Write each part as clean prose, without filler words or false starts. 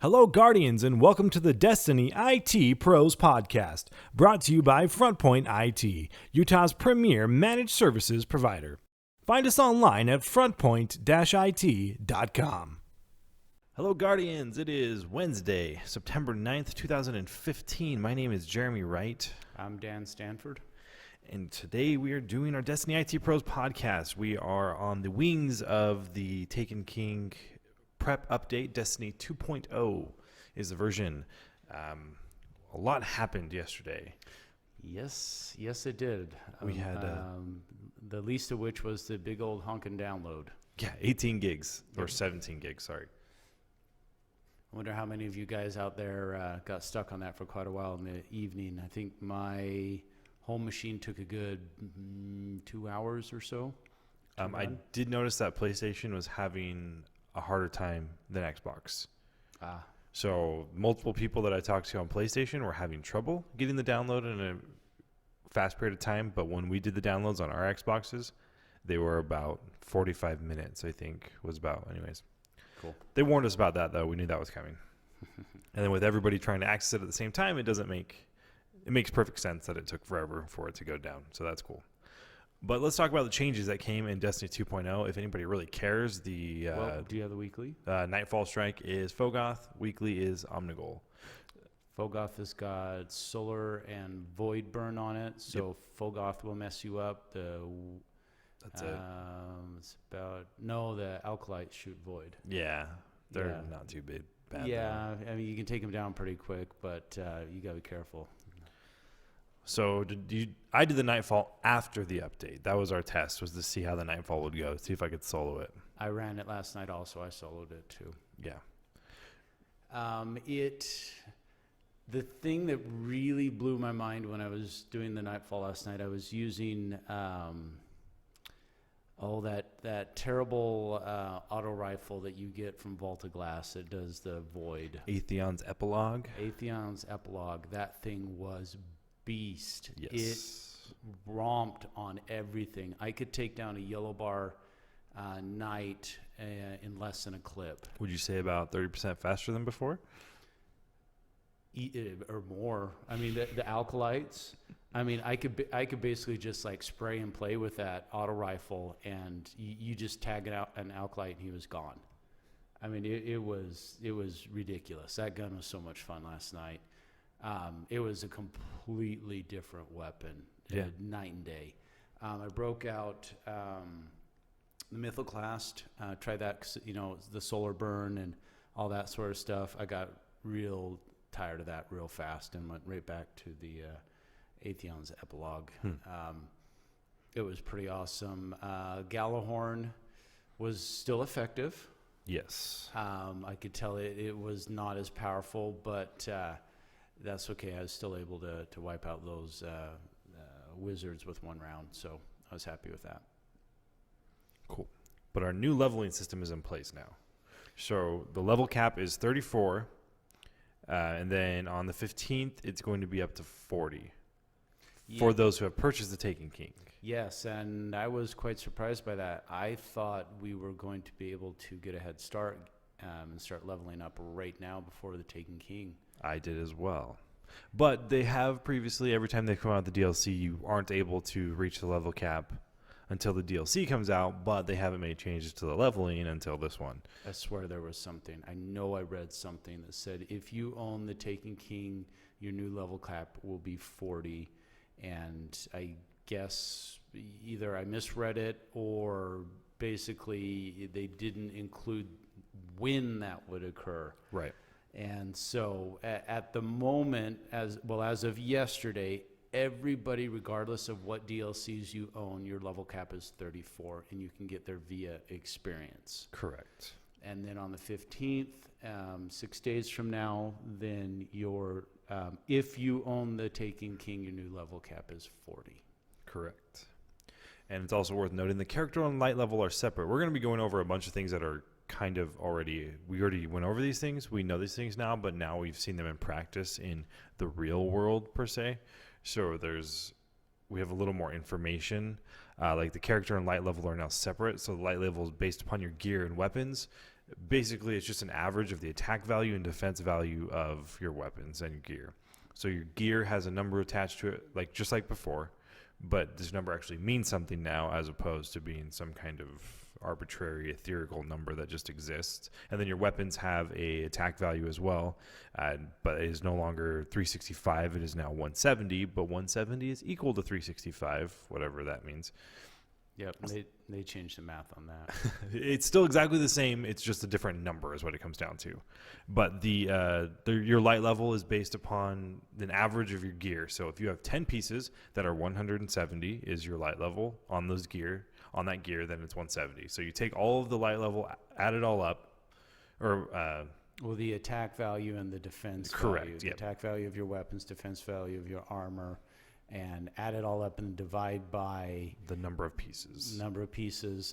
Hello, Guardians, and welcome to the Destiny IT Pros Podcast, brought to you by FrontPoint IT, Utah's premier managed services provider. Find us online at frontpoint-it.com. Hello, Guardians. It is Wednesday, September 9th, 2015. My name is Jeremy Wright. I'm Dan Stanford. And today we are doing our Destiny IT Pros Podcast. We are on the wings of the Taken King prep update. Destiny 2.0 is the version. A lot happened yesterday. Yes, it did. We had the least of which was the big old honkin' download. Yeah, 18 gigs or 17 gigs, sorry. I wonder how many of you guys out there got stuck on that for quite a while in the evening. I think my home machine took a good 2 hours or so. I did notice that PlayStation was having a harder time than Xbox. So multiple people that I talked to on PlayStation were having trouble getting the download in a fast period of time. But when we did the downloads on our Xboxes, they were about 45 minutes, I think, was about. Anyways, cool. They warned us about that, though. We knew that was coming. And then with everybody trying to access it at the same time, it makes perfect sense that it took forever for it to go down. So that's cool. But let's talk about the changes that came in Destiny 2.0. If anybody really cares, do you have the weekly? Nightfall Strike is Fogoth. Weekly is Omnigul. Fogoth has got Solar and Void Burn on it, so Fogoth will mess you up. That's it. The Alkalites shoot Void. Yeah, they're not too bad. Yeah, I mean, you can take them down pretty quick, but you got to be careful. So I did the Nightfall after the update. That was our test, was to see how the Nightfall would go, see if I could solo it. I ran it last night also. I soloed it too. Yeah. The thing that really blew my mind when I was doing the Nightfall last night, I was using that terrible auto rifle that you get from Volta Glass. It does the Void. Atheon's Epilogue. That thing was beast. Yes. It romped on everything. I could take down a yellow bar Knight in less than a clip. Would you say about 30% faster than before? Or more. I mean, the Alkalites. I mean, I could basically just like spray and play with that auto rifle, and you just tag it out an Alkalite, and he was gone. I mean, it was ridiculous. That gun was so much fun last night. It was a completely different weapon, night and day. I broke out the Mythoclast, tried that, the solar burn and all that sort of stuff. I got real tired of that real fast and went right back to the Atheon's Epilogue. It was pretty awesome. Gallahorn was still effective. Yes. I could tell it was not as powerful, but that's okay. I was still able to wipe out those wizards with one round, so I was happy with that. Cool. But our new leveling system is in place now. So the level cap is 34, and then on the 15th, it's going to be up to 40 for those who have purchased the Taken King. Yes, and I was quite surprised by that. I thought we were going to be able to get a head start and start leveling up right now before the Taken King. I did as well. But they have previously, every time they come out with the DLC, you aren't able to reach the level cap until the DLC comes out, but they haven't made changes to the leveling until this one. I swear there was something. I know I read something that said if you own the Taken King, your new level cap will be 40. And I guess either I misread it or basically they didn't include when that would occur. Right. And so at the moment, as of yesterday, everybody, regardless of what DLCs you own, your level cap is 34, and you can get there via experience. Correct. And then on the 15th, 6 days from now, then if you own the Taken King, your new level cap is 40. Correct. And it's also worth noting the character and light level are separate. We're going to be going over a bunch of things that are kind of we already went over these things. We know these things now, but now we've seen them in practice in the real world per se. So we have a little more information. Like the character and light level are now separate. So the light level is based upon your gear and weapons, Basically, it's just an average of the attack value and defense value of your weapons and your gear. So your gear has a number attached to it, like just like before, but this number actually means something now as opposed to being some kind of arbitrary ethereal number that just exists. And then your weapons have a attack value as well, but it is no longer 365. It is now 170, but 170 is equal to 365, whatever that means. Yep, they changed the math on that. It's still exactly the same. It's just a different number is what it comes down to. But your light level is based upon an average of your gear. So if you have 10 pieces that are 170 is your light level on that gear, then it's 170. So you take all of the light level, add it all up, Well, the attack value and the defense correct, value. The yep. attack value of your weapons, defense value of your armor, and add it all up and divide by the number of pieces.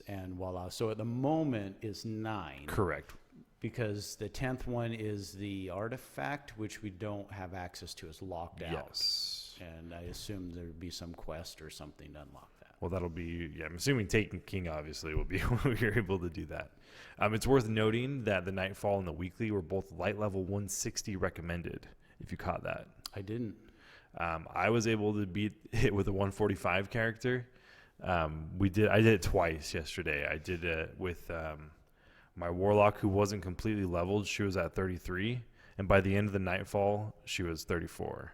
And voila. So at the moment is 9. Correct. Because the 10th one is the artifact, which we don't have access to. It's locked out. Yes. And I assume there would be some quest or something to unlock that. Well, that'll be, I'm assuming Taken King obviously will be when you're able to do that. It's worth noting that the Nightfall and the Weekly were both light level 160 recommended, if you caught that. I didn't. I was able to beat it with a 145 character. I did it twice yesterday. I did it with my Warlock, who wasn't completely leveled. She was at 33. And by the end of the Nightfall, she was 34.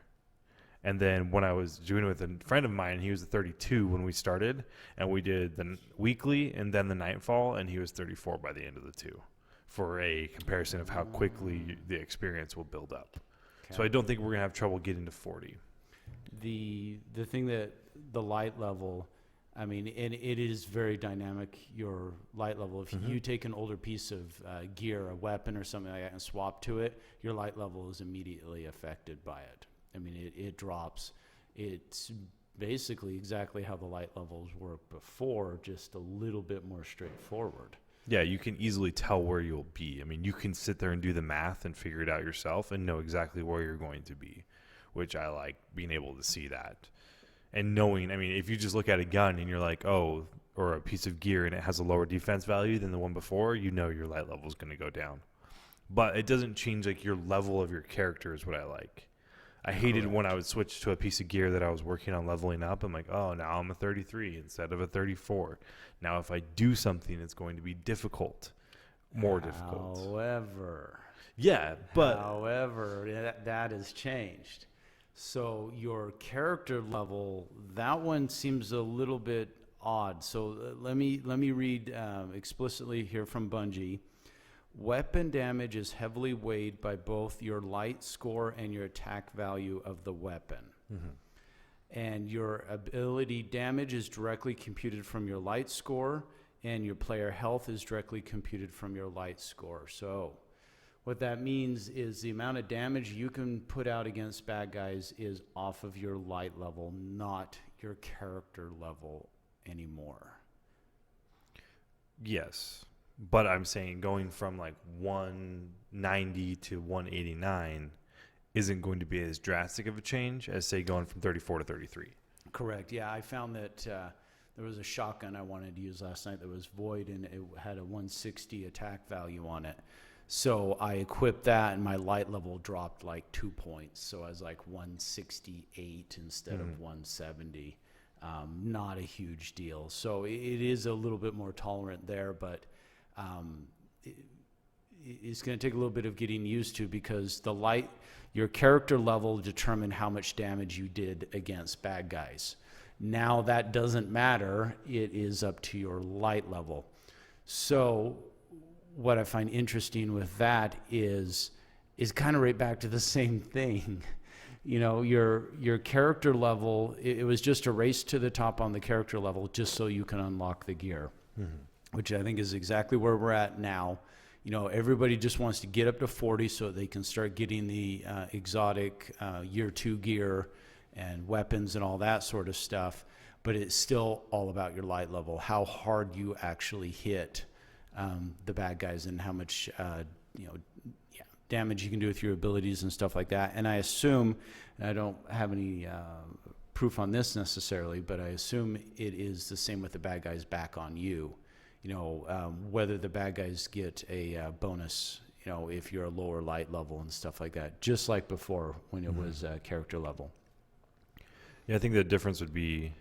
And then when I was doing it with a friend of mine, he was at 32 when we started. And we did the Weekly and then the Nightfall, and he was 34 by the end of the two, for a comparison of how quickly the experience will build up. Okay. So I don't think we're going to have trouble getting to 40. The thing that the light level, I mean, and it is very dynamic, your light level. If you take an older piece of gear, a weapon or something like that, and swap to it, your light level is immediately affected by it. I mean, it drops. It's basically exactly how the light levels worked before, just a little bit more straightforward. Yeah, you can easily tell where you'll be. I mean, you can sit there and do the math and figure it out yourself and know exactly where you're going to be, which I like being able to see that. And knowing, I mean, if you just look at a gun and you're like, oh, or a piece of gear and it has a lower defense value than the one before, you know your light level is going to go down. But it doesn't change, like, your level of your character is what I like. I hated when I would switch to a piece of gear that I was working on leveling up. I'm like, oh, now I'm a 33 instead of a 34. Now if I do something, it's going to be difficult, more difficult. However, that has changed. So your character level, that one seems a little bit odd. So let me read explicitly here from Bungie. Weapon damage is heavily weighed by both your light score and your attack value of the weapon. And your ability damage is directly computed from your light score, and your player health is directly computed from your light score. So what that means is the amount of damage you can put out against bad guys is off of your light level, not your character level anymore. Yes. But I'm saying going from like 190 to 189 isn't going to be as drastic of a change as, say, going from 34 to 33. Correct. Yeah, I found that there was a shotgun I wanted to use last night that was void, and it had a 160 attack value on it. So I equipped that, and my light level dropped like 2 points. So I was like 168 instead of 170. Not a huge deal. So it is a little bit more tolerant there, but it's going to take a little bit of getting used to, because your character level determined how much damage you did against bad guys. Now that doesn't matter. It is up to your light level. So what I find interesting with that is kind of right back to the same thing. You know, your character level, it was just a race to the top on the character level just so you can unlock the gear. Which I think is exactly where we're at now. You know, everybody just wants to get up to 40 so they can start getting the exotic year 2 gear and weapons and all that sort of stuff. But it's still all about your light level, how hard you actually hit the bad guys and how much damage you can do with your abilities and stuff like that. And I assume, and I don't have any proof on this necessarily, but I assume it is the same with the bad guys back on you. whether the bad guys get a bonus, if you're a lower light level and stuff like that, just like before when it was character level. Yeah, I think the difference would be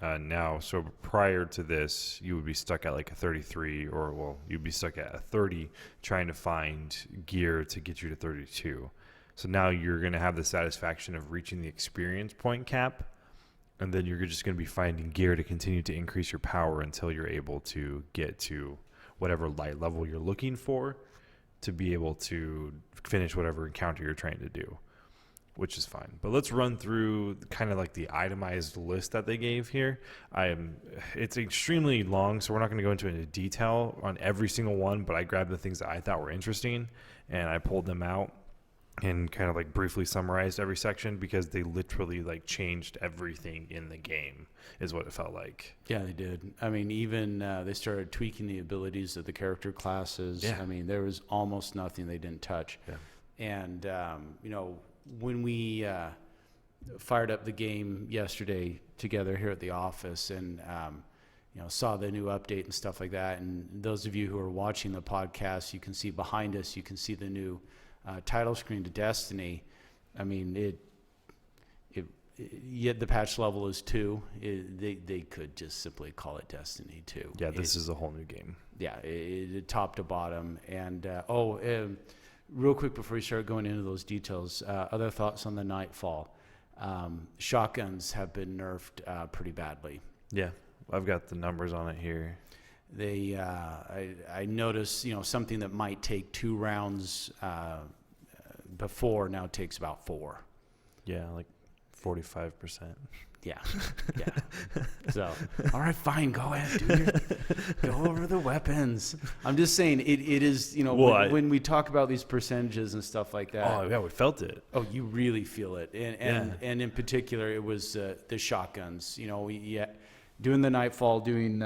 now. So prior to this, you would be stuck at like a 33, you'd be stuck at a 30 trying to find gear to get you to 32. So now you're going to have the satisfaction of reaching the experience point cap, and then you're just going to be finding gear to continue to increase your power until you're able to get to whatever light level you're looking for to be able to finish whatever encounter you're trying to do, which is fine. But let's run through kind of like the itemized list that they gave here. It's extremely long, so we're not going to go into any detail on every single one, but I grabbed the things that I thought were interesting and I pulled them out and kind of like briefly summarized every section because they literally like changed everything in the game is what it felt like. Yeah, they did. I mean, even they started tweaking the abilities of the character classes. Yeah. I mean, there was almost nothing they didn't touch. Yeah. And, when we fired up the game yesterday together here at the office and, saw the new update and stuff like that. And those of you who are watching the podcast, you can see behind us, you can see the new title screen to Destiny. I mean, yet the patch level is 2. They could just simply call it Destiny 2. Yeah, this is a whole new game. Yeah, top to bottom. And real quick before we start going into those details, other thoughts on the Nightfall. Shotguns have been nerfed pretty badly. Yeah, I've got the numbers on it here. They, I noticed, something that might take 2 rounds before now takes about 4. Yeah, like 45%. Yeah. So, all right, fine. Go ahead, go over the weapons. I'm just saying it is, when we talk about these percentages and stuff like that. Oh, yeah, we felt it. Oh, you really feel it. And in particular, it was the shotguns. Doing the Nightfall, doing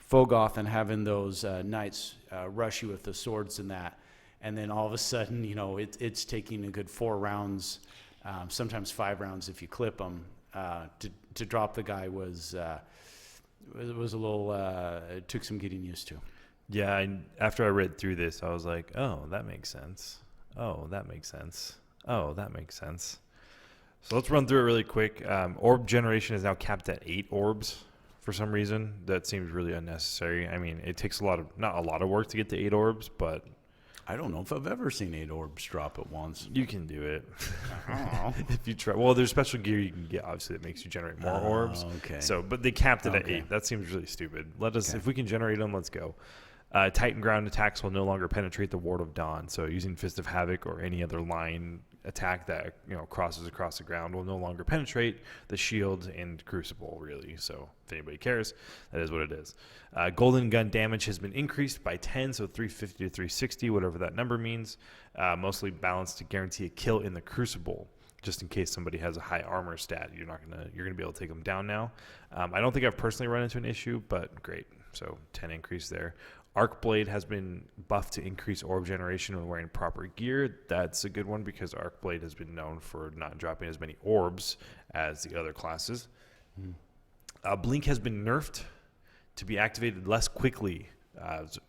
Fogoth and having those knights rush you with the swords and that. And then all of a sudden, it's taking a good 4 rounds, sometimes 5 rounds if you clip them, to drop the guy was a little, it took some getting used to. Yeah, after I read through this, I was like, oh, that makes sense. Oh, that makes sense. Oh, that makes sense. So let's run through it really quick. Orb generation is now capped at 8 orbs for some reason. That seems really unnecessary. I mean, it takes not a lot of work to get to 8 orbs, but I don't know if I've ever seen 8 orbs drop at once. You can do it. If you try. Well, there's special gear you can get, obviously, that makes you generate more orbs. Okay. So, but they capped it at 8. That seems really stupid. If we can generate them, let's go. Titan ground attacks will no longer penetrate the Ward of Dawn. So using Fist of Havoc or any other line attack that crosses across the ground will no longer penetrate the shield and crucible, really. So if anybody cares, that is what it is. Golden gun damage has been increased by 10, so 350 to 360, whatever that number means. Mostly balanced to guarantee a kill in the crucible, just in case somebody has a high armor stat. You're gonna be able to take them down now. I don't think I've personally run into an issue, but great. So 10 increase there. Arcblade has been buffed to increase orb generation when wearing proper gear. That's a good one because Arcblade has been known for not dropping as many orbs as the other classes. Blink has been nerfed to be activated less quickly.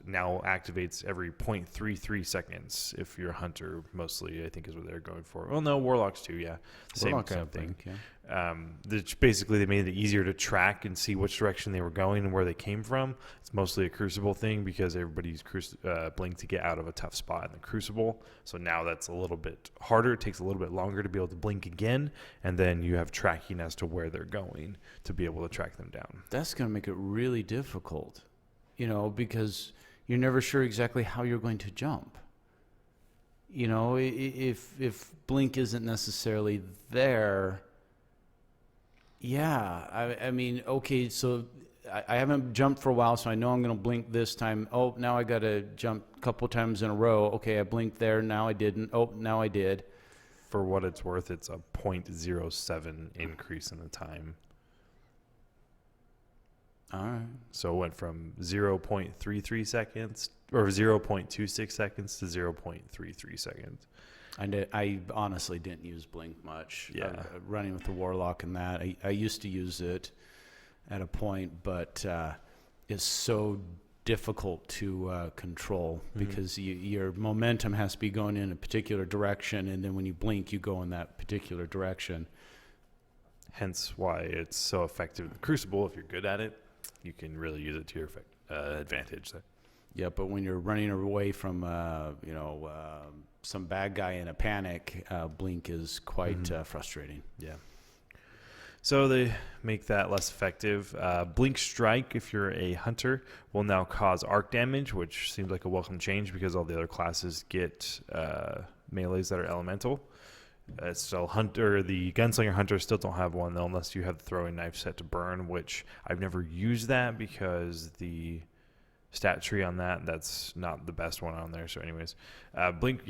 Now activates every 0.33 seconds if you're a hunter, mostly, I think is what they're going for. Well, no, warlocks too, yeah. Same Warlocks, kind of thing. yeah. Basically, they made it easier to track and see which direction they were going and where they came from. It's mostly a Crucible thing because everybody's blink to get out of a tough spot in the Crucible. So now that's a little bit harder. It takes a little bit longer to be able to blink again, and then you have tracking as to where they're going to be able to track them down. That's going to make it really difficult, because you're never sure exactly how you're going to jump. If blink isn't necessarily there. Yeah, I mean, okay, so I haven't jumped for a while, so I know I'm going to blink this time. Oh, now I got to jump a couple times in a row. Okay, I blinked there, now I didn't. Oh, now I did. For what it's worth, it's a 0.07 increase in the time. All right. So it went from 0.33 seconds, or 0.26 seconds to 0.33 seconds. I honestly didn't use blink much. Yeah. Running with the warlock and that. I used to use it at a point, but it's so difficult to control because your momentum has to be going in a particular direction, and then when you blink, you go in that particular direction. Hence why it's so effective in the Crucible. If you're good at it, you can really use it to your advantage. Yeah, but when you're running away from, some bad guy in a panic, blink is quite frustrating. Yeah. So they make that less effective. Blink Strike, if you're a hunter, will now cause arc damage, which seems like a welcome change because all the other classes get melees that are elemental. So the Gunslinger Hunter still don't have one, though, unless you have the throwing knife set to burn, which I've never used that because the stat tree on that's not the best one on there. So anyways, Blink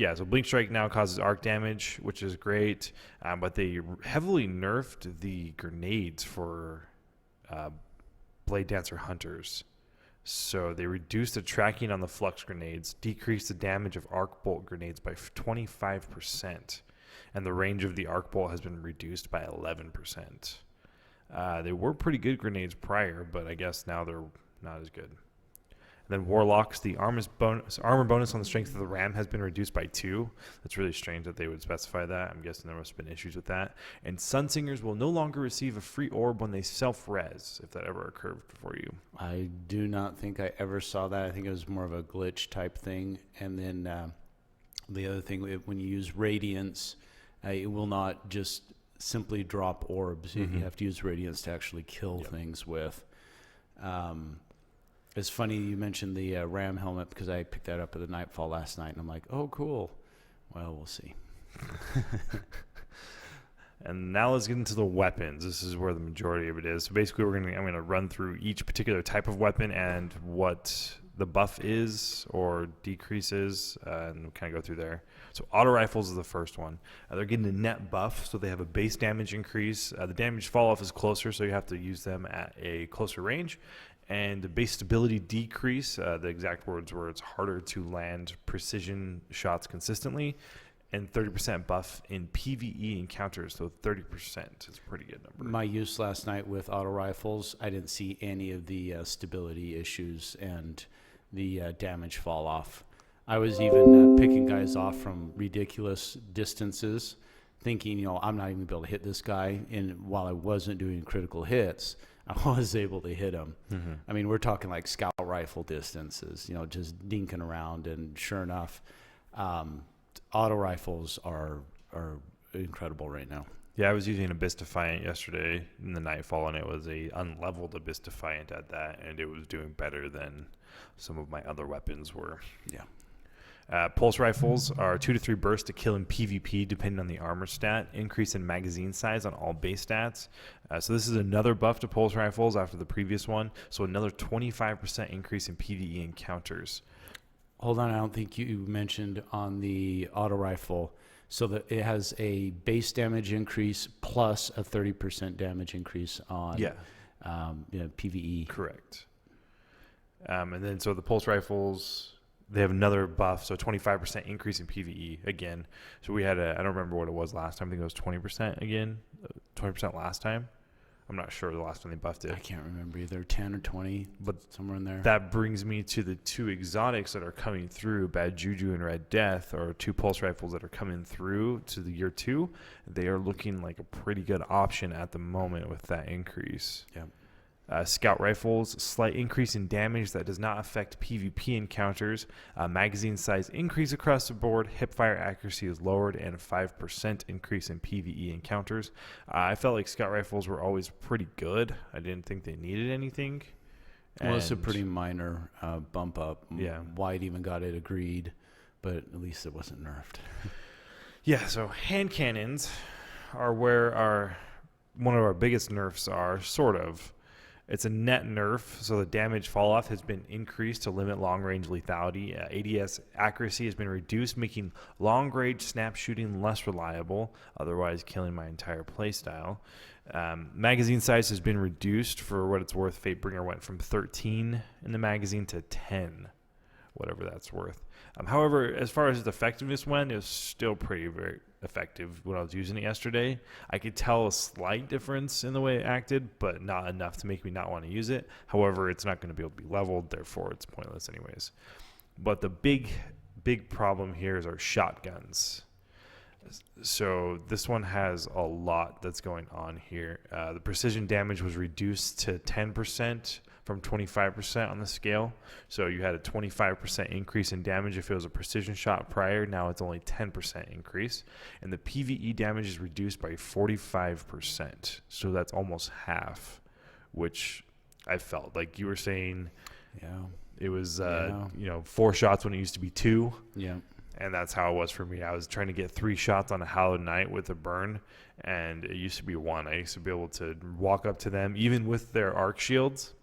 Strike now causes arc damage, which is great, but they heavily nerfed the grenades for Blade Dancer Hunters. So they reduced the tracking on the flux grenades, decreased the damage of arc bolt grenades by 25%, and the range of the arc bolt has been reduced by 11%. They were pretty good grenades prior, but I guess now they're not as good. Then Warlocks, the armor bonus on the strength of the ram has been reduced by 2. That's really strange that they would specify that. I'm guessing there must have been issues with that. And Sunsingers will no longer receive a free orb when they self-res, if that ever occurred for you. I do not think I ever saw that. I think it was more of a glitch type thing. And then the other thing, when you use Radiance, it will not just simply drop orbs. You have to use Radiance to actually kill things with. It's funny you mentioned the Ram helmet because I picked that up at the Nightfall last night, and I'm like, oh, cool. Well, we'll see. And now let's get into the weapons. This is where the majority of it is. So basically, I'm going to run through each particular type of weapon and what the buff is or decreases, and kind of go through there. So auto rifles is the first one. They're getting a net buff, so they have a base damage increase. The damage fall off is closer, so you have to use them at a closer range. And the base stability decrease, the exact words were it's harder to land precision shots consistently, and 30% buff in PvE encounters, so 30% is a pretty good number. My use last night with auto rifles, I didn't see any of the stability issues and the damage fall off. I was even picking guys off from ridiculous distances, thinking, I'm not even going to be able to hit this guy. And while I wasn't doing critical hits, I was able to hit him. I mean, we're talking like scout rifle distances, just dinking around. And sure enough, auto rifles are incredible right now. Yeah, I was using Abyss Defiant yesterday in the Nightfall, and it was a unleveled Abyss Defiant at that, and it was doing better than some of my other weapons were. Yeah. Pulse rifles are 2 to 3 bursts to kill in PvP depending on the armor stat. Increase in magazine size on all base stats. So this is another buff to pulse rifles after the previous one. So another 25% increase in PvE encounters. Hold on, I don't think you mentioned on the auto rifle. So that it has a base damage increase plus a 30% damage increase on PvE. Correct. And then so the pulse rifles, they have another buff, so 25% increase in PvE again. So we had I don't remember what it was last time. I think it was 20% again, 20% last time. I'm not sure the last time they buffed it. I can't remember either, 10 or 20, but somewhere in there. That brings me to the 2 exotics that are coming through, Bad Juju and Red Death, or 2 pulse rifles that are coming through to the year 2. They are looking like a pretty good option at the moment with that increase. Yeah. Scout rifles, slight increase in damage that does not affect PvP encounters. Magazine size increase across the board. Hipfire accuracy is lowered, and a 5% increase in PvE encounters. I felt like scout rifles were always pretty good. I didn't think they needed anything. Well, it's a pretty minor bump up. Yeah. White even got it agreed, but at least it wasn't nerfed. Yeah, so hand cannons are where one of our biggest nerfs are, sort of. It's a net nerf, so the damage fall-off has been increased to limit long-range lethality. ADS accuracy has been reduced, making long-range snap shooting less reliable, otherwise killing my entire playstyle. Magazine size has been reduced. For what it's worth, Fatebringer went from 13 in the magazine to 10, whatever that's worth. However, as far as its effectiveness went, it was still pretty effective when I was using it yesterday. I could tell a slight difference in the way it acted, but not enough to make me not want to use it. However, it's not going to be able to be leveled, therefore it's pointless anyways. But the big problem here is our shotguns. So this one has a lot that's going on here. The precision damage was reduced to 10% from 25% on the scale. So you had a 25% increase in damage if it was a precision shot prior. Now it's only 10% increase. And the PvE damage is reduced by 45%. So that's almost half, which I felt like you were saying. Yeah. It was, 4 shots when it used to be 2. Yeah. And that's how it was for me. I was trying to get 3 shots on a Hallowed Night with a burn, and it used to be 1. I used to be able to walk up to them, even with their arc shields,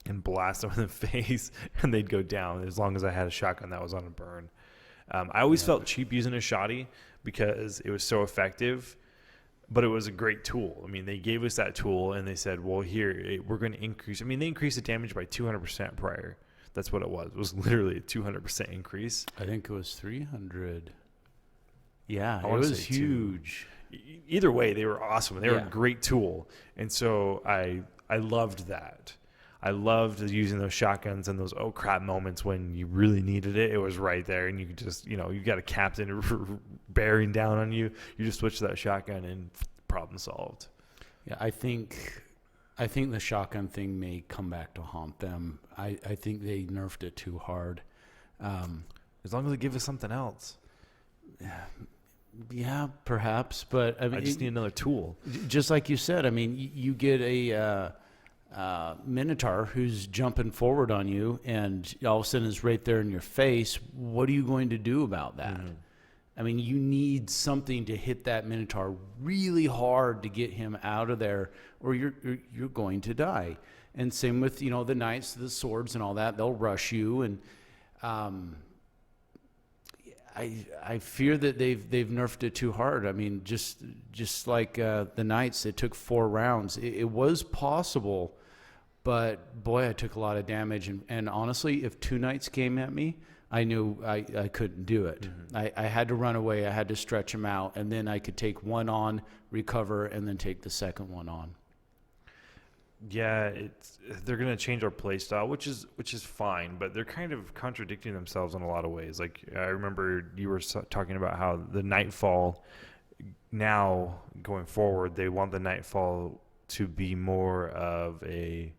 and blast them in the face, and they'd go down as long as I had a shotgun that was on a burn. I always felt cheap using a shotty because it was so effective, but it was a great tool. I mean, they gave us that tool, and they said, well, here, we're going to increase. I mean, they increased the damage by 200% prior. That's what it was. It was literally a 200% increase. I think it was 300. Yeah, it was huge. Either way, they were awesome. They were a great tool. And so I loved that. I loved using those shotguns and those oh crap moments when you really needed it. It was right there, and you could just, you got a captain bearing down on you. You just switch to that shotgun and problem solved. Yeah, I think the shotgun thing may come back to haunt them. I think they nerfed it too hard. As long as they give us something else. Yeah, perhaps. But I mean, I just need another tool. Just like you said, I mean, you get a Minotaur who's jumping forward on you, and all of a sudden is right there in your face. What are you going to do about that? Mm-hmm. I mean, you need something to hit that Minotaur really hard to get him out of there, or you're going to die. And same with the knights, the swords, and all that. They'll rush you, and I fear that they've nerfed it too hard. I mean, just like the knights, it took 4 rounds. It was possible, but boy, I took a lot of damage. And honestly, if 2 knights came at me, I knew I couldn't do it. Mm-hmm. I had to run away. I had to stretch them out, and then I could take one on, recover, and then take the second one on. Yeah, they're going to change our play style, which is fine, but they're kind of contradicting themselves in a lot of ways. Like I remember you were talking about how the Nightfall, now going forward, they want the Nightfall to be more of a,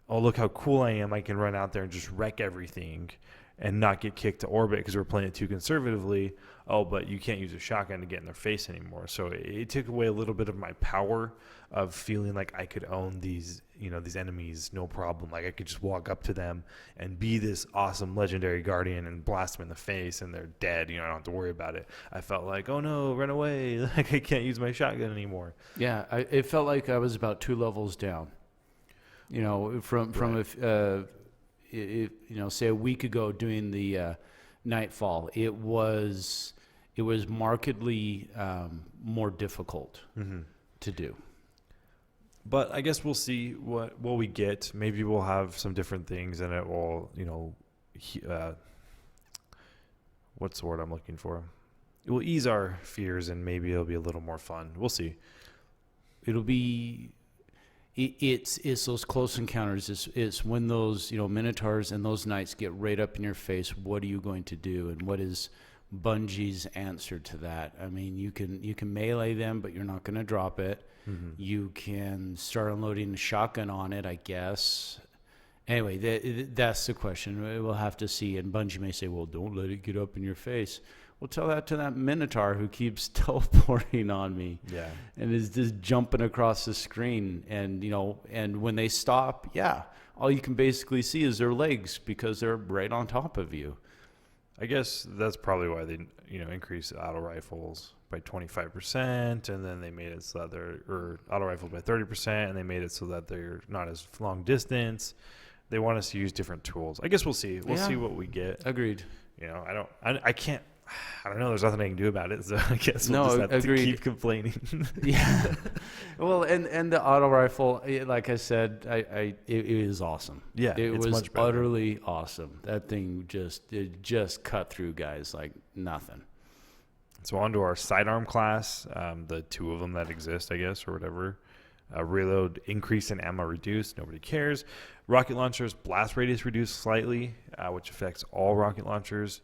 oh, look how cool I am. I can run out there and just wreck everything and not get kicked to orbit because we're playing it too conservatively. Oh, but you can't use a shotgun to get in their face anymore. So it took away a little bit of my power of feeling like I could own these enemies, no problem. Like I could just walk up to them and be this awesome legendary guardian and blast them in the face and they're dead. I don't have to worry about it. I felt like, oh no, run away. Like I can't use my shotgun anymore. Yeah, it felt like I was about 2 levels down. From say a week ago doing the Nightfall, it was markedly more difficult to do. But I guess we'll see what we get. Maybe we'll have some different things, and it will, what's the word I'm looking for? It will ease our fears, and maybe it'll be a little more fun. We'll see. It'll be. It's those close encounters. It's when those Minotaurs and those knights get right up in your face. What are you going to do? And what is Bungie's answer to that? I mean, you can melee them, but you're not going to drop it. Mm-hmm. You can start unloading a shotgun on it, I guess. Anyway, that's the question. We'll have to see. And Bungie may say, "Well, don't let it get up in your face." Well, tell that to that Minotaur who keeps teleporting on me. Yeah. And is just jumping across the screen. And, and when they stop, all you can basically see is their legs because they're right on top of you. I guess that's probably why they, increased auto rifles by 25%, and then they made it so that or auto rifles by 30%, and they made it so that they're not as long distance. They want us to use different tools. I guess we'll see. We'll see what we get. Agreed. I can't. I don't know. There's nothing I can do about it, so I guess we'll just have to keep complaining. Yeah. Well, and the auto rifle, like I said, it is awesome. Yeah, it was utterly awesome. That thing just cut through guys like nothing. So on to our sidearm class, the 2 of them that exist, I guess, or whatever. Reload increase in ammo reduced. Nobody cares. Rocket launchers, blast radius reduced slightly, which affects all rocket launchers.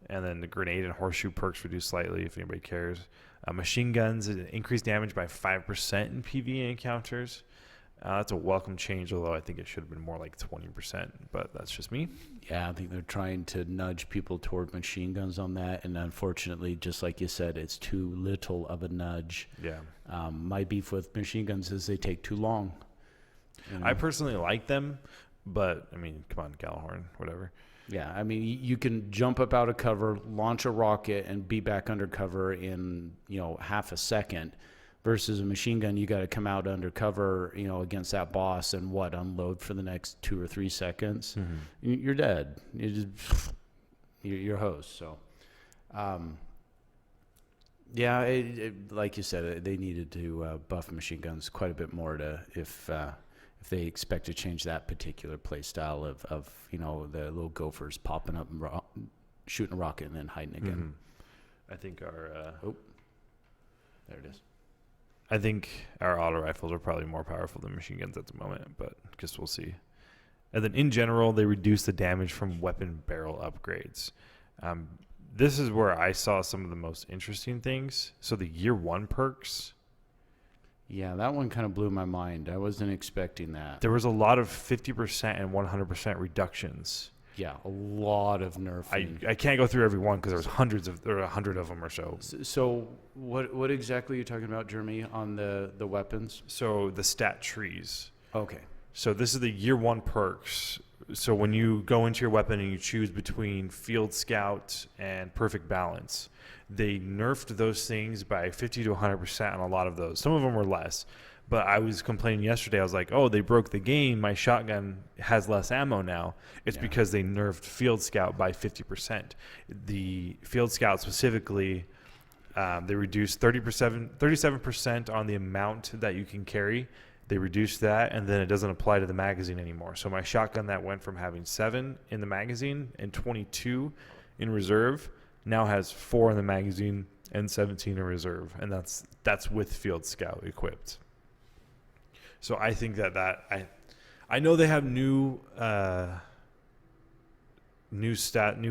And then the grenade and horseshoe perks reduced slightly, if anybody cares. Machine guns, increased damage by 5% in PvE encounters. That's a welcome change, although I think it should have been more like 20%, but that's just me. Yeah, I think they're trying to nudge people toward machine guns on that, and unfortunately, just like you said, it's too little of a nudge. Yeah. My beef with machine guns is they take too long. You know? I personally like them, but, I mean, come on, Gallahorn, whatever. Yeah, I mean, you can jump up out of cover, launch a rocket, and be back under cover in, half a second. Versus a machine gun, you got to come out under cover, against that boss and unload for the next 2 or 3 seconds. Mm-hmm. You're dead. You're host. So, yeah, like you said, they needed to buff machine guns quite a bit more if they expect to change that particular play style of the little gophers popping up and shooting a rocket and then hiding again. Mm-hmm. I think our there it is. I think our auto rifles are probably more powerful than machine guns at the moment, but I guess we'll see. And then in general, they reduce the damage from weapon barrel upgrades. This is where I saw some of the most interesting things. So the year 1 perks. Yeah, that one kind of blew my mind. I wasn't expecting that. There was a lot of 50% and 100% reductions. Yeah, a lot of nerfing. I can't go through every one because there are 100 of them or so. So what exactly are you talking about, Jeremy, on the weapons? So the stat trees. Okay. So this is the year 1 perks. So when you go into your weapon and you choose between Field Scout and Perfect Balance, they nerfed those things by 50 to 100% on a lot of those. Some of them were less. But I was complaining yesterday. I was like, oh, they broke the game. My shotgun has less ammo now. It's because they nerfed Field Scout by 50%. The Field Scout specifically, they reduced 37% on the amount that you can carry. They reduced that, and then it doesn't apply to the magazine anymore. So my shotgun that went from having 7 in the magazine and 22 in reserve now has 4 in the magazine and 17 in reserve. And that's with Field Scout equipped. So I think I know they have new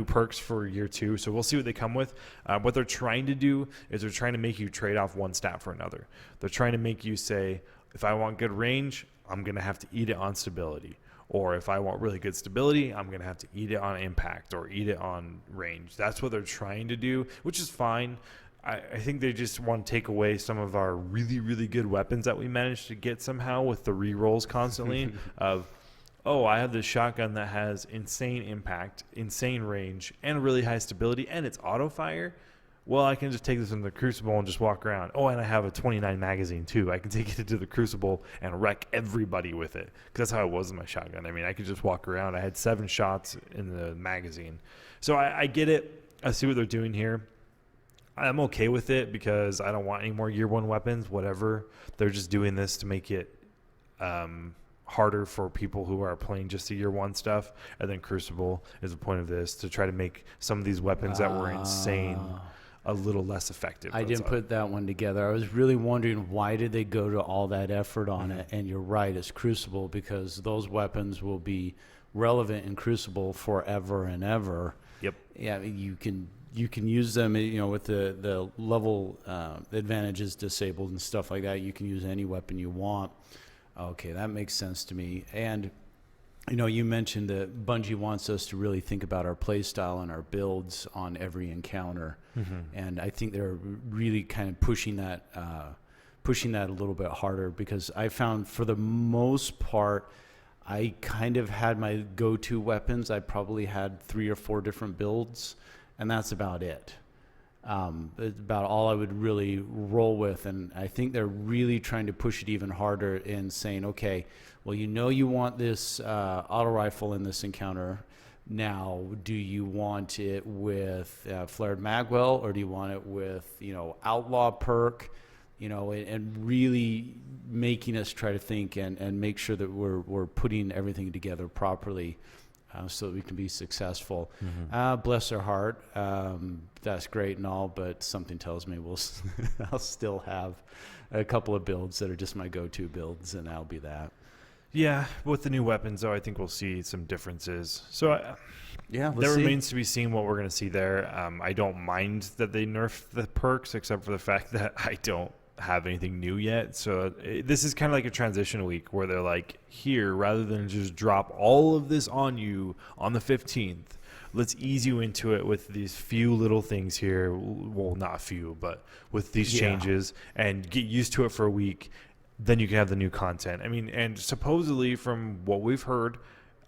perks for year 2, so we'll see what they come with. What they're trying to do is they're trying to make you trade off one stat for another. They're trying to make you say, if I want good range, I'm going to have to eat it on stability. Or if I want really good stability, I'm going to have to eat it on impact or eat it on range. That's what they're trying to do, which is fine. I think they just want to take away some of our really, really good weapons that we managed to get somehow with the re-rolls constantly of, oh, I have this shotgun that has insane impact, insane range, and really high stability, and it's auto-fire. Well, I can just take this into the Crucible and just walk around. Oh, and I have a 29 magazine, too. I can take it into the Crucible and wreck everybody with it. Because that's how it was in my shotgun. I mean, I could just walk around. I had 7 shots in the magazine. So I get it. I see what they're doing here. I'm okay with it because I don't want any more year 1 weapons, whatever. They're just doing this to make it harder for people who are playing just the year 1 stuff. And then Crucible is the point of this, to try to make some of these weapons that were insane a little less effective. I didn't put that one together. I was really wondering, why did they go to all that effort on it? And you're right, it's Crucible, because those weapons will be relevant in Crucible forever and ever. Yep. Yeah, you can use them, with the level advantages disabled and stuff like that. You can use any weapon you want. Okay, that makes sense to me. And you mentioned that Bungie wants us to really think about our play style and our builds on every encounter. Mm-hmm. And I think they're really kind of pushing that a little bit harder, because I found for the most part, I kind of had my go-to weapons. I probably had 3 or 4 different builds, and that's about it. It's about all I would really roll with. And I think they're really trying to push it even harder in saying, okay, well, you want this auto rifle in this encounter. Now, do you want it with flared magwell, or do you want it with, outlaw perk, and really making us try to think and make sure that we're putting everything together properly. so that we can be successful. Mm-hmm. Bless their heart. That's great and all, but something tells me I'll still have a couple of builds that are just my go-to builds, and that'll be that. Yeah, with the new weapons, though, I think we'll see some differences. So, remains to be seen what we're going to see there. I don't mind that they nerfed the perks, except for the fact that I don't have anything new yet. So this is kind of like a transition week where they're like, here, rather than just drop all of this on you on the 15th, let's ease you into it with these few little things here. Well, not a few, but with these changes, and get used to it for a week. Then you can have the new content. I mean, and supposedly from what we've heard,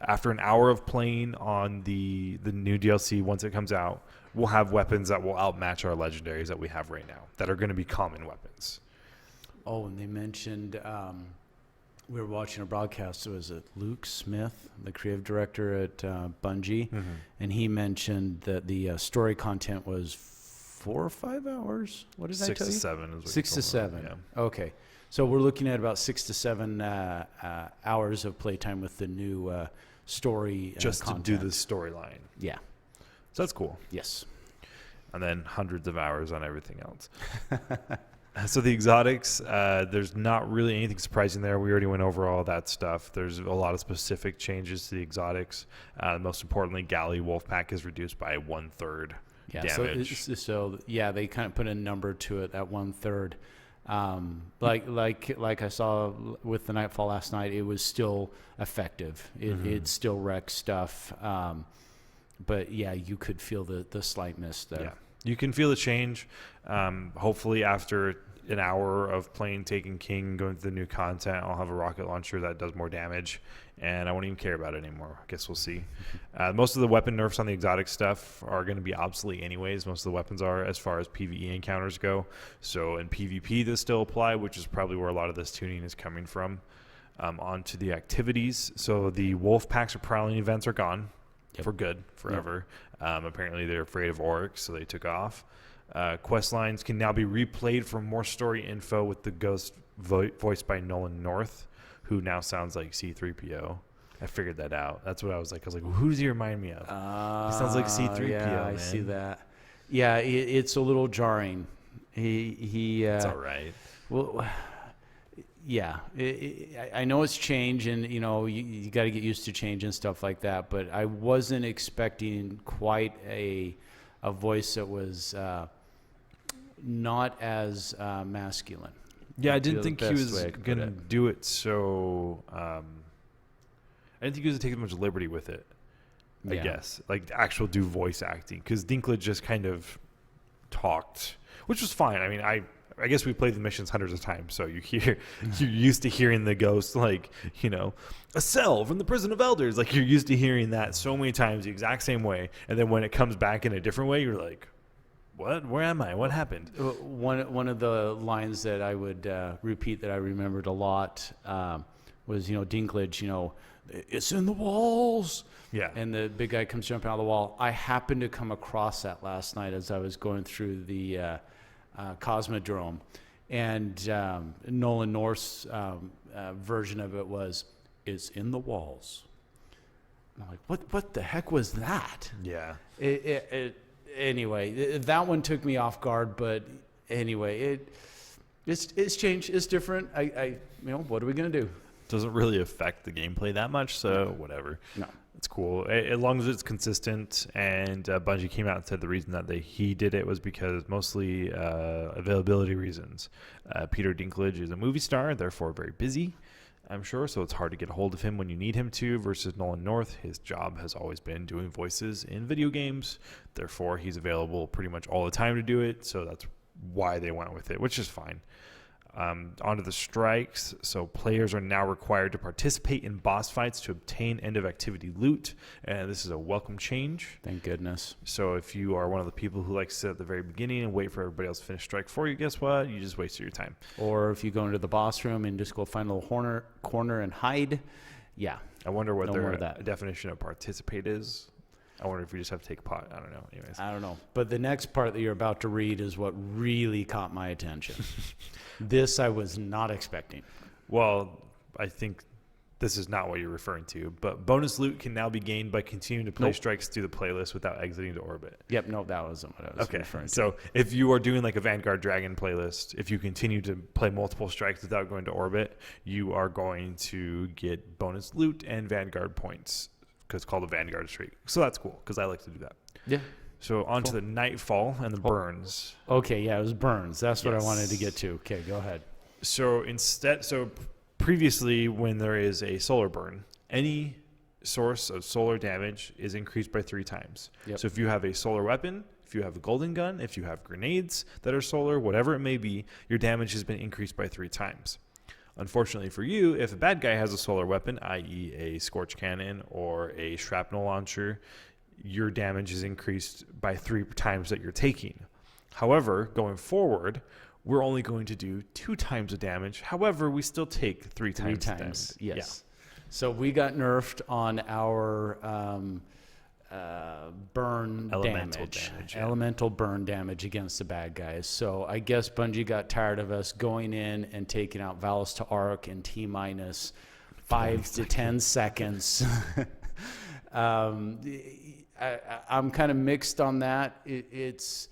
after an hour of playing on the new DLC, once it comes out, we'll have weapons that will outmatch our legendaries that we have right now that are going to be common weapons. Oh, and they mentioned, we were watching a broadcast. It was Luke Smith, the creative director at Bungie, and he mentioned that the story content was 4 or 5 hours. What did I tell you? 6 to 7 is what 6 to 7. Yeah. Okay. So we're looking at about 6 to 7 hours of playtime with the new story just content. to do the storyline. Yeah. So that's cool. Yes. And then hundreds of hours on everything else. So the exotics, there's not really anything surprising there. We already went over all that stuff. There's a lot of specific changes to the exotics. Most importantly, Galley Wolfpack is reduced by 1/3 damage. So they kind of put a number to it at 1/3. Like I saw with the Nightfall last night, it was still effective. It still wrecked stuff. But yeah, you could feel the slight miss there. Yeah, you can feel the change. Hopefully after an hour of playing Taken King, going through the new content, I'll have a rocket launcher that does more damage, and I won't even care about it anymore. I guess we'll see. Most of the weapon nerfs on the exotic stuff are going to be obsolete anyways. Most of the weapons are, as far as PvE encounters go. So in PvP, this still apply, which is probably where a lot of this tuning is coming from. Onto the activities. So the wolf packs or prowling events are gone for good, forever. Apparently they're afraid of orcs, so they took off. Quest lines can now be replayed for more story info with the ghost voiced by Nolan North, who now sounds like C-3PO. I figured that out. That's what I was like, who does he remind me of? He sounds like C-3PO, yeah, I see that. Yeah, it's a little jarring. It's all right. Well, yeah, I know it's change, and you got to get used to change and stuff like that. But I wasn't expecting quite a voice that was not as masculine. Yeah, I didn't think he was going to do it so... I didn't think he was going to take as much liberty with it, I guess. Like, actual do voice acting. Because Dinklage just kind of talked, which was fine. I mean, I guess we played the missions hundreds of times, so you're used to hearing the ghost, like, a cell from the prison of elders. Like, you're used to hearing that so many times the exact same way. And then when it comes back in a different way, you're like... What? Where am I? What happened? One of the lines that I would repeat that I remembered a lot was, Dinklage, it's in the walls. Yeah. And the big guy comes jumping out of the wall. I happened to come across that last night as I was going through the Cosmodrome. And Nolan North's version of it was, it's in the walls. And I'm like, what the heck was that? Yeah. Anyway, that one took me off guard, but anyway, it's changed. It's different. What are we gonna do? Doesn't really affect the gameplay that much, so whatever. No, it's cool as long as it's consistent. And Bungie came out and said the reason that he did it was because mostly availability reasons. Peter Dinklage is a movie star, therefore very busy, I'm sure, so it's hard to get a hold of him when you need him to, versus Nolan North. His job has always been doing voices in video games, therefore he's available pretty much all the time to do it, so that's why they went with it, which is fine. Onto the strikes. So players are now required to participate in boss fights to obtain end-of-activity loot, and this is a welcome change. Thank goodness. So if you are one of the people who likes to sit at the very beginning and wait for everybody else to finish strike for you, guess what? You just wasted your time. Or if you go into the boss room and just go find a little corner and hide, yeah. I wonder what their definition of participate is. I wonder if we just have to take a pot. I don't know. Anyways. I don't know. But the next part that you're about to read is what really caught my attention. This I was not expecting. Well, I think this is not what you're referring to, but bonus loot can now be gained by continuing to play strikes through the playlist without exiting to orbit. Yep, no, that wasn't what I was referring to. So if you are doing like a Vanguard Dragon playlist, if you continue to play multiple strikes without going to orbit, you are going to get bonus loot and Vanguard points because it's called a Vanguard streak. So that's cool because I like to do that. Yeah. So on to the Nightfall and the burns. Okay, yeah, it was burns. That's what I wanted to get to. Okay, go ahead. So previously, when there is a solar burn, any source of solar damage is increased by 3 times. Yep. So if you have a solar weapon, if you have a golden gun, if you have grenades that are solar, whatever it may be, your damage has been increased by 3 times. Unfortunately for you, if a bad guy has a solar weapon, i.e. a scorch cannon or a shrapnel launcher, your damage is increased by 3 times that you're taking. However, going forward, we're only going to do 2 times the damage. However, we still take 3 times the damage. Yes. Yeah. So we got nerfed on our burn damage. Elemental burn damage against the bad guys. So I guess Bungie got tired of us going in and taking out Valis to Arc in T-minus 5 to 10 seconds. I'm kind of mixed on that. It's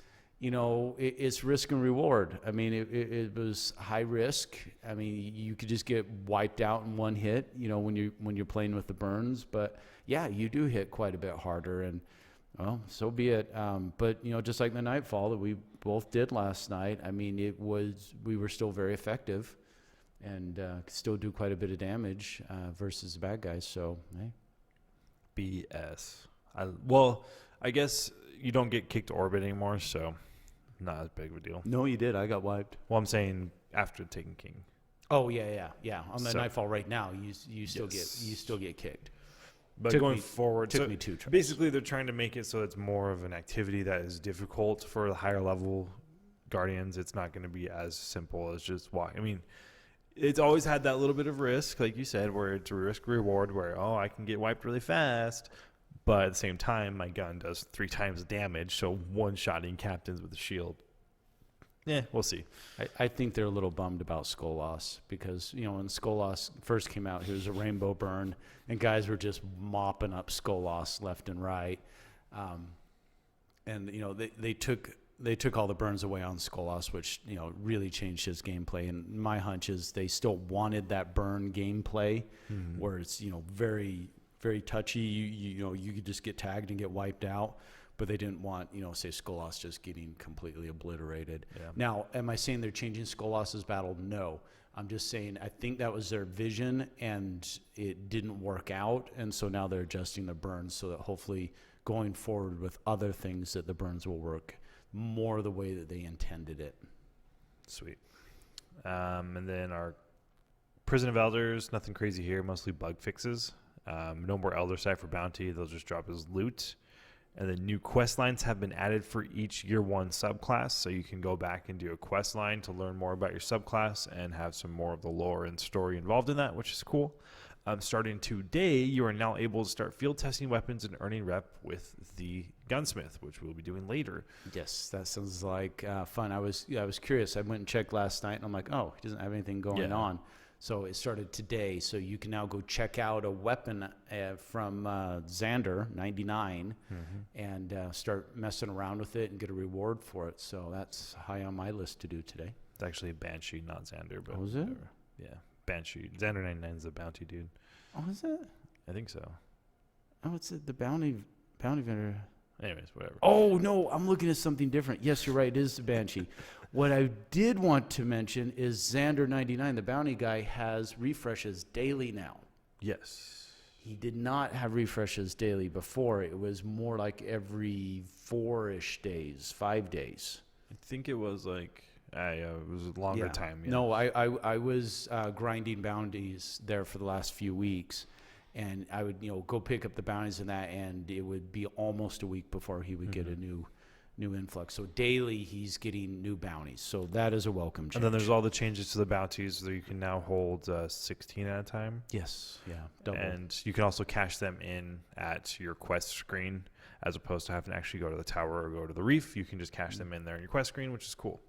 risk and reward. I mean, it was high risk. I mean, you could just get wiped out in one hit, when you're playing with the burns. But yeah, you do hit quite a bit harder, and well, so be it. But just like the Nightfall that we both did last night, I mean, we were still very effective, and could still do quite a bit of damage versus the bad guys. So hey, BS. I guess you don't get kicked to orbit anymore, so not as big of a deal. No, you did. I got wiped. Well, I'm saying after taking King. Oh yeah. On the Nightfall right now, you still get kicked. But going forward, took me 2 tries. Basically, they're trying to make it so it's more of an activity that is difficult for the higher level Guardians. It's not going to be as simple as just walk. I mean, it's always had that little bit of risk, like you said, where it's a risk reward, where I can get wiped really fast. But at the same time, my gun does 3 times the damage, so one-shotting captains with a shield. Yeah, we'll see. I think they're a little bummed about Skolas because, when Skolas first came out, he was a rainbow burn, and guys were just mopping up Skolas left and right. And they took all the burns away on Skolas, which, really changed his gameplay. And my hunch is they still wanted that burn gameplay where it's, very very touchy. You could just get tagged and get wiped out, but they didn't want, say Skolas just getting completely obliterated. Yeah. Now, am I saying they're changing Skolas's battle? No. I'm just saying I think that was their vision and it didn't work out, and so now they're adjusting the burns so that hopefully going forward with other things that the burns will work more the way that they intended it. Sweet. And then our Prison of Elders, nothing crazy here, mostly bug fixes. No more Elder Cipher bounty. They'll just drop as loot. And then new quest lines have been added for each Year 1 subclass. So you can go back and do a quest line to learn more about your subclass and have some more of the lore and story involved in that, which is cool. Starting today, you are now able to start field testing weapons and earning rep with the Gunsmith, which we'll be doing later. Yes, that sounds like fun. I was curious. I went and checked last night, and I'm like, oh, he doesn't have anything going on. So it started today. So you can now go check out a weapon from Xander 99 and start messing around with it and get a reward for it. So that's high on my list to do today. It's actually a Banshee, not Xander. But is it? Yeah, Banshee. Xander 99 is a bounty dude. Oh, is it? I think so. Oh, it's the bounty vendor. Anyways, whatever. Oh, no, I'm looking at something different. Yes, you're right. It is the Banshee. What I did want to mention is Xander 99, the bounty guy, has refreshes daily now. Yes. He did not have refreshes daily before. It was more like every 4-ish days, 5 days. I think it was like, it was a longer time. Yeah. No, I was grinding bounties there for the last few weeks. And I would, go pick up the bounties and that, and it would be almost a week before he would get a new influx. So daily he's getting new bounties. So that is a welcome change. And then there's all the changes to the bounties that you can now hold 16 at a time. Yes. Yeah. Double. And you can also cash them in at your quest screen as opposed to having to actually go to the tower or go to the reef. You can just cash them in there in your quest screen, which is cool.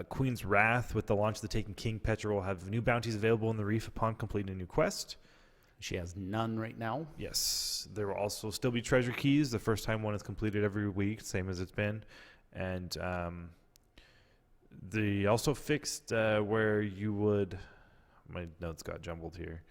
Queen's Wrath, with the launch of the Taken King, Petra will have new bounties available in the reef upon completing a new quest. She has none right now. Yes. There will also still be treasure keys. The first time one is completed every week, same as it's been. And they also fixed where you would... My notes got jumbled here.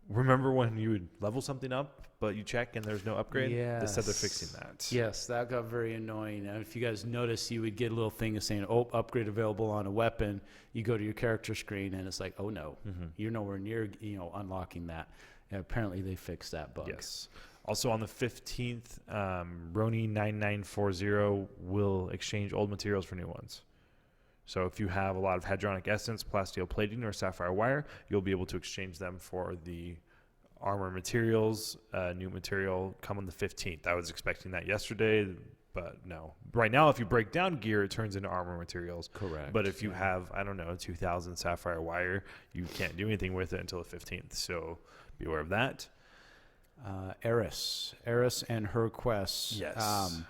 Remember when you would level something up, but you check and there's no upgrade? Yes. They said they're fixing that. Yes, that got very annoying. And if you guys notice, you would get a little thing saying, "Oh, upgrade available on a weapon." You go to your character screen, and it's like, "Oh no, you're nowhere near unlocking that." And apparently, they fixed that bug. Yes. Also on the 15th, Roni 9940 will exchange old materials for new ones. So if you have a lot of Hadronic Essence, Plasteel Plating, or Sapphire Wire, you'll be able to exchange them for the armor materials, new material, come on the 15th. I was expecting that yesterday, but no. Right now, if you break down gear, it turns into armor materials. Correct. But if you have, 2,000 Sapphire Wire, you can't do anything with it until the 15th. So be aware of that. Eris and her quests. Yes.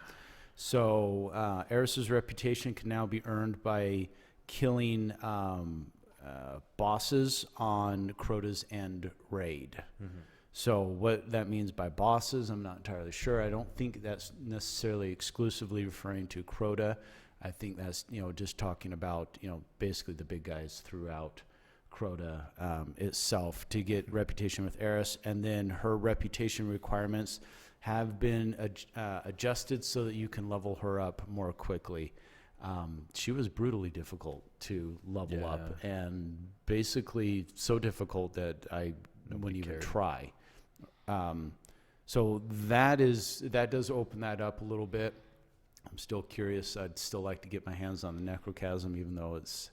So Eris's reputation can now be earned by killing bosses on Crota's End raid. So what that means by bosses, I'm not entirely sure. I don't think that's necessarily exclusively referring to Crota. I think that's just talking about basically the big guys throughout Crota itself to get reputation with Eris, and then her reputation requirements have been adjusted so that you can level her up more quickly. She was brutally difficult to level up, and basically so difficult that I wouldn't even try. So that does open that up a little bit. I'm still curious. I'd still like to get my hands on the Necrochasm, even though it's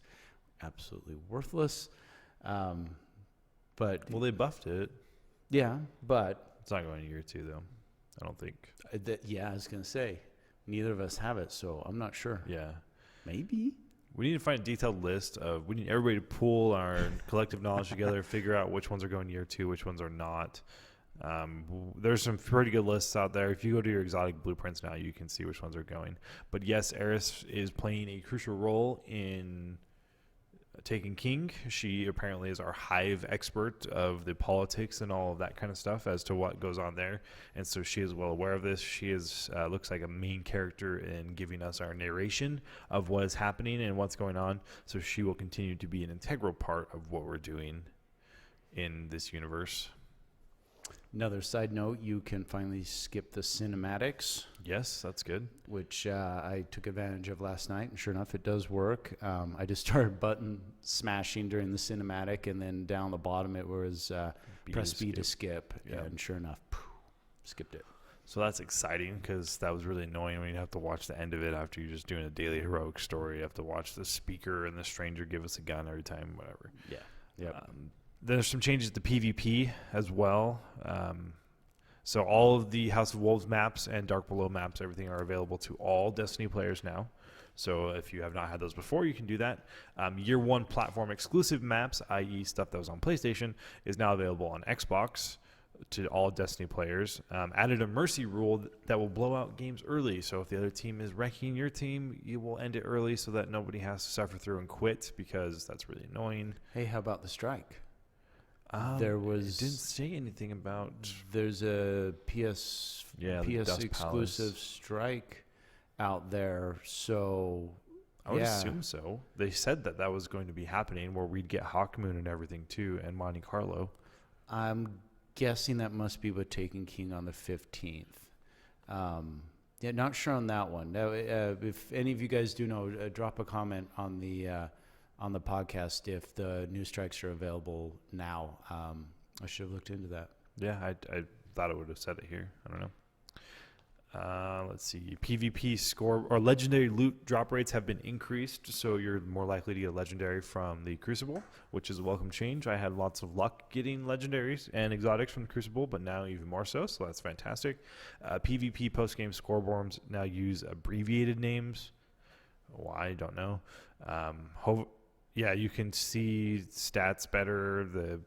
absolutely worthless. But Well, they buffed it. yeah, but It's not going to year 2, though. I don't think. I was gonna say neither of us have it, so I'm not sure. Yeah. Maybe. We need to find a detailed list of. We need everybody to pool our collective knowledge together, figure out which ones are going year 2, which ones are not. There's some pretty good lists out there. If you go to your exotic blueprints now, you can see which ones are going. But yes, Eris is playing a crucial role in Taken King. She apparently is our hive expert of the politics and all of that kind of stuff as to what goes on there, and so she is well aware of this. She is looks like a main character in giving us our narration of what is happening and what's going on, so she will continue to be an integral part of what we're doing in this universe. Another side note, you can finally skip the cinematics, Yes, that's good. which I took advantage of last night, and sure enough, it does work. I just started button smashing during the cinematic, and then down the bottom it was press B to skip, Yeah. and sure enough, skipped it. So that's exciting because that was really annoying when you have to watch the end of it after you're just doing a daily heroic story. You have to watch the speaker and the stranger give us a gun every time, whatever. Yeah. Yep. There's some changes to PvP as well. So all of the House of Wolves maps and Dark Below maps, everything are available to all Destiny players now. So if you have not had those before, you can do that. Year 1 platform exclusive maps, i.e. stuff that was on PlayStation, is now available on Xbox to all Destiny players. Added a mercy rule that will blow out games early. So if the other team is wrecking your team, you will end it early so that nobody has to suffer through and quit, because that's really annoying. Hey, how about the strike? It didn't say anything about. There's a PS the Dust exclusive Palace. strike out there, so I would assume so. They said that was going to be happening, where we'd get Hawkmoon and everything too, and Monte Carlo. I'm guessing that must be with Taken King on the 15th. Not sure on that one. Now, if any of you guys do know, drop a comment on the podcast if the new strikes are available now. I should have looked into that. Yeah, I thought it would have said it here. I don't know. Let's see. PvP score or legendary loot drop rates have been increased, so you're more likely to get a legendary from the Crucible, which is a welcome change. I had lots of luck getting legendaries and exotics from the Crucible, but now even more so that's fantastic. PvP post-game scoreboards now use abbreviated names. Why? I don't know. You can see stats better. The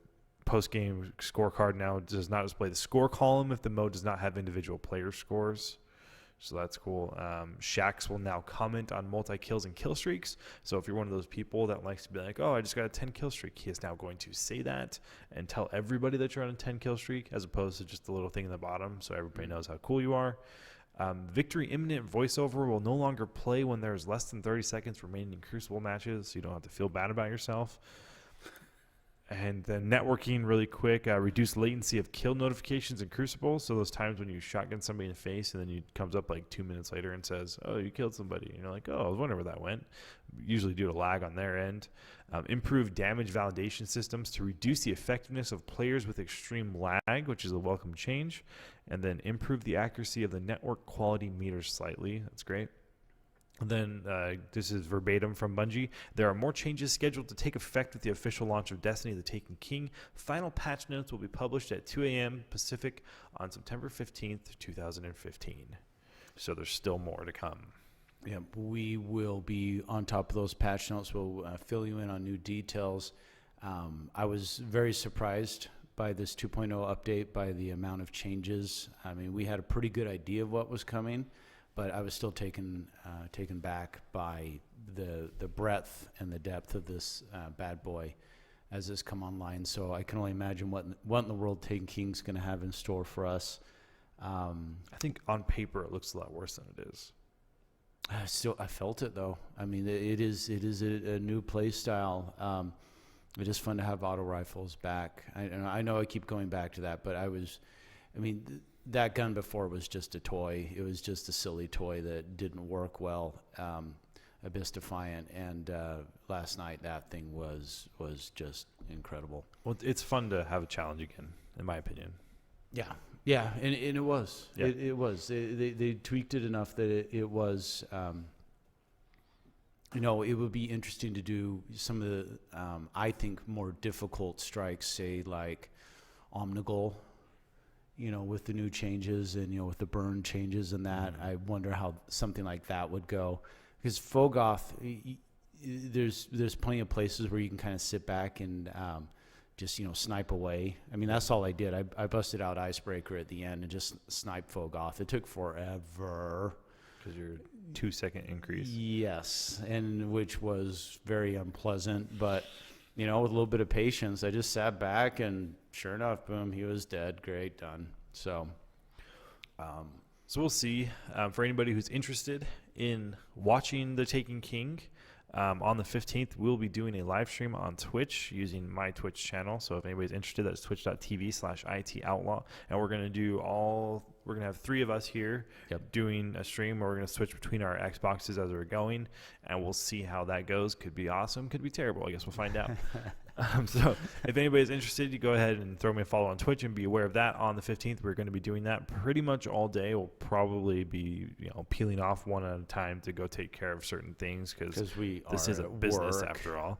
post-game scorecard now does not display the score column if the mode does not have individual player scores. So that's cool. Shax will now comment on multi-kills and kill streaks. So if you're one of those people that likes to be like, oh, I just got a 10 kill streak, he is now going to say that and tell everybody that you're on a 10 kill streak, as opposed to just the little thing in the bottom so everybody knows how cool you are. Victory imminent voiceover will no longer play when there's less than 30 seconds remaining in Crucible matches, so you don't have to feel bad about yourself. And then networking really quick, reduce latency of kill notifications in Crucible. So those times when you shotgun somebody in the face and then it comes up like 2 minutes later and says, oh, you killed somebody. And you're like, oh, I was wondering where that went. Usually due to lag on their end. Improve damage validation systems to reduce the effectiveness of players with extreme lag, which is a welcome change. And then improve the accuracy of the network quality meters slightly. That's great. And then this is verbatim from Bungie. There are more changes scheduled to take effect with the official launch of Destiny the Taken King. Final patch notes will be published at 2 a.m. Pacific on September 15th, 2015. So there's still more to come. Yeah, we will be on top of those patch notes. We'll fill you in on new details. I was very surprised by this 2.0 update, by the amount of changes. I mean, we had a pretty good idea of what was coming, but I was still taken back by the breadth and the depth of this bad boy as this come online. So I can only imagine what in the world Taken King's going to have in store for us. I think on paper it looks a lot worse than it is. I felt it though. I mean, it is a new play style. It is fun to have auto rifles back. I know I keep going back to that, but that gun before was just a toy. It was just a silly toy that didn't work well. Abyss Defiant, and last night that thing was just incredible. Well, it's fun to have a challenge again, in my opinion. Yeah, and it was. Yeah. It was. They tweaked it enough that it was. It would be interesting to do some of the, I think, more difficult strikes, say like Omnigul. With the new changes and, with the burn changes and that, I wonder how something like that would go. Because Fogoth, there's plenty of places where you can kind of sit back and just, snipe away. I mean, that's all I did. I busted out Icebreaker at the end and just sniped Fogoth. It took forever. Because your 2-second increase. Yes, and which was very unpleasant, but... with a little bit of patience, I just sat back and sure enough, boom, he was dead. Great, done. So we'll see. For anybody who's interested in watching The Taken King, on the 15th, we'll be doing a live stream on Twitch using my Twitch channel. So if anybody's interested, that's twitch.tv/ITOutlaw. And we're going to have 3 of us here doing a stream where we're going to switch between our Xboxes as we're going, and we'll see how that goes. Could be awesome, could be terrible. I guess we'll find out. So if anybody's interested, you go ahead and throw me a follow on Twitch and be aware of that. On the 15th, we're going to be doing that pretty much all day. We'll probably be peeling off one at a time to go take care of certain things because this is a business after all.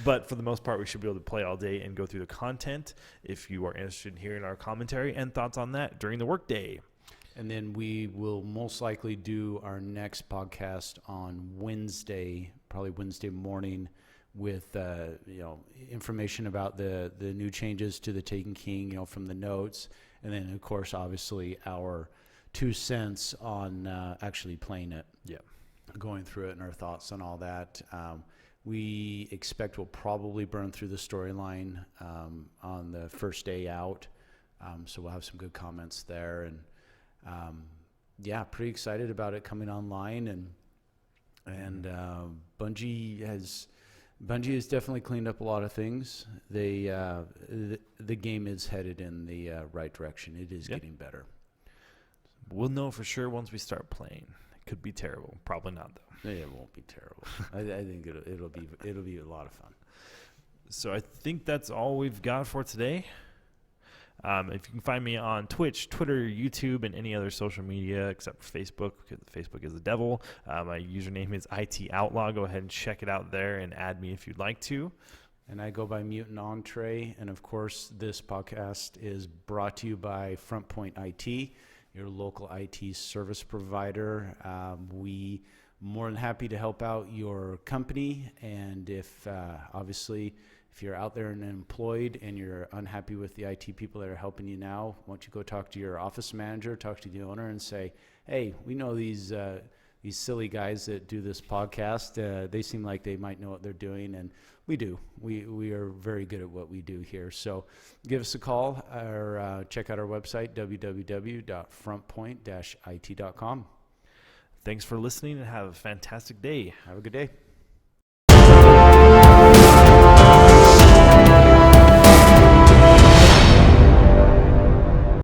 But for the most part, we should be able to play all day and go through the content if you are interested in hearing our commentary and thoughts on that during the workday. And then we will most likely do our next podcast on Wednesday, probably Wednesday morning, with information about the new changes to the Taken King, from the notes, and then of course obviously our 2 cents on actually playing it. Yeah, going through it and our thoughts on all that. We expect we'll probably burn through the storyline on the first day out, so we'll have some good comments there, and pretty excited about it coming online, and Bungie has definitely cleaned up a lot of things. The game is headed in the right direction. It is getting better. We'll know for sure once we start playing. It could be terrible. Probably not though. It won't be terrible. I think it'll be a lot of fun. So I think that's all we've got for today. If you can find me on Twitch, Twitter, YouTube, and any other social media except for Facebook, because Facebook is the devil. My username is IT Outlaw. Go ahead and check it out there and add me if you'd like to. And I go by Mutant Entree. And of course, this podcast is brought to you by FrontPoint IT, your local IT service provider. We more than happy to help out your company. And if obviously, If you're out there and employed and you're unhappy with the IT people that are helping you now, why don't you go talk to your office manager, talk to the owner, and say, hey, we know these silly guys that do this podcast. They seem like they might know what they're doing, and we do. We are very good at what we do here. So give us a call or check out our website, www.frontpoint-it.com. Thanks for listening and have a fantastic day. Have a good day.